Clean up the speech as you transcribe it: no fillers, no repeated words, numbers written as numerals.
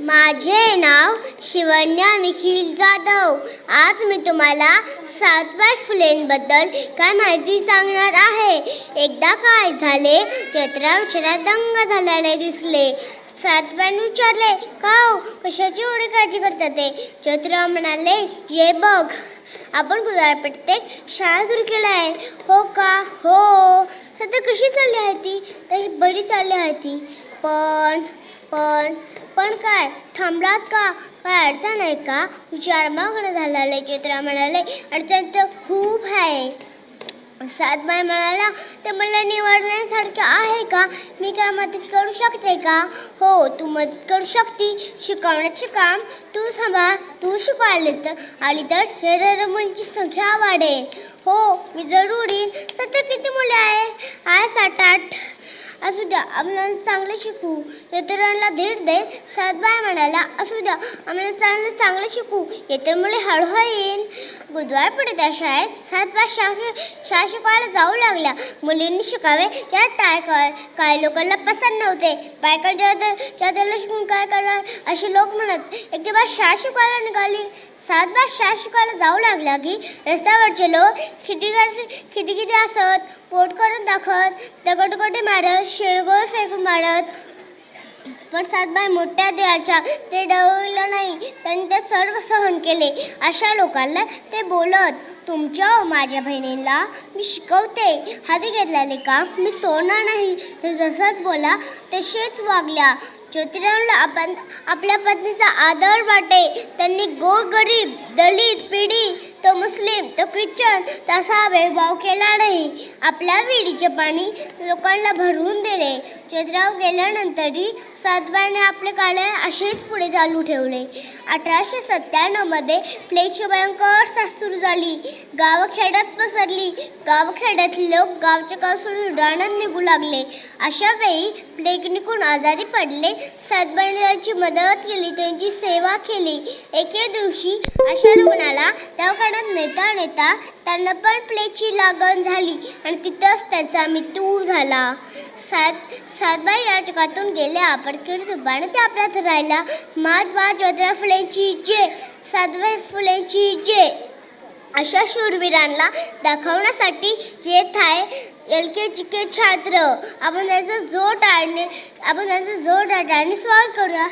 माझे नाव शिवन्या निखिल जाधव. आज मी तुम्हाला सावित्रीबाई फुलेंबद्दल काय माहिती सांगणार आहे. एकदा काय झाले, चैत्रा विचारात दंग झालेले दिसले. सावित्रीबाईंनी विचारले, का हो, कशाची एवढी काळजी करतात ते? चैत्राबाई म्हणाले, ये बघ, आपण गुजरातपेठेत शाळा सुरू केली आहे. हो का? हो. सध्या कशी चालली आहे ती? तशी बरी चालली आहे ती. पण काय, थांबलात का? काय अडचण आहे का? विचारमागणं झालेले. चैत्रा म्हणाले, अडचण तर खूप आहे. सावित्रीबाई म्हणाल्या, ते मला निवडण्यासारखे आहे का? मी काय मदत करू शकते का? हो, तू मदत करू शकते. शिकवण्याचे काम तू सांभाळ. तू शिकवायला आली तर हेर मुलींची संख्या वाढेल. हो, मी जरूर येईन. सध्या किती मुले आहे? 7-8. असू द्या, आपण चांगले शिकू. इतरांना धीर दे. सावित्रीबाई म्हणाल्या, असू द्या, आम्हाला चांगलं शिकू. इतर मुले हळूहळू येईन. बुधवारपेठेच्या शाळेत सावित्रीबाई शाळा शिकवायला जाऊ लागल्या. मुलींनी शिकावे यात काही लोकांना पसंत नव्हते. बायकांच्या शिकून काय करणार असे लोक म्हणत. एक दिवस शाळा शिकवायला निघाली. सावित्रीबाई शाळा शिकवायला जाऊ लागल्या की रस्त्यावरचे लोक खिदी असत, पोट करून दाखवत, दगडगोटे मारत, शेणगोळे फेकून मारत. पण सावित्रीबाई मोठ्या देहाच्या ते डवलं नाही. त्यांनी ते सर्व सहन केले. अशा लोकांना ते बोलत, तुमच्या माझ्या बहिणीला मी शिकवते. हाती घेतलेले काम मी सोडणार नाही. ते जसंच बोला तसेच वागल्या. ज्योतिरावला आपण आपल्या पत्नीचा आदर वाटे. त्यांनी गोरगरीब, दलित, पिढी, तो मुस्लिम, तो ख्रिश्चन तसा भेदभाव केला नाही. आपल्या विहिरीचे पाणी लोकांना भरवून दिले. ज्योतिराव गेल्यानंतरही सावित्रीबाईंनी आपले कार्य असेच पुढे चालू ठेवले. 1897 मध्ये प्लेगची भयंकर साथ सुरू झाली. गावखेड्यात पसरली. गावखेड्यातले लोक गावचे गाव सोडून रानात निघू लागले. अशा वेळी प्लेग निघून आजारी पडले. सावित्रीबाईंनी त्यांची मदत केली, त्यांची सेवा केली. एके दिवशी अशा रुग्णाला दवाखान्यात नेता त्यांना पण प्लेगची लागण झाली आणि तिथंच त्यांचा मृत्यू झाला. सावित्रीबाई या जगातून गेल्या, पण कीर्तबाने त्या आपल्यात राहिल्या. महात्मा ज्योतिराव फुलेंची जय. सावित्रीबाई फुलेंची जय. अशा शूरवीरांना दाखवण्यासाठी येत आहे LKG के छात्र. आपण त्यांचा जोर टाळणे स्वागत करूया.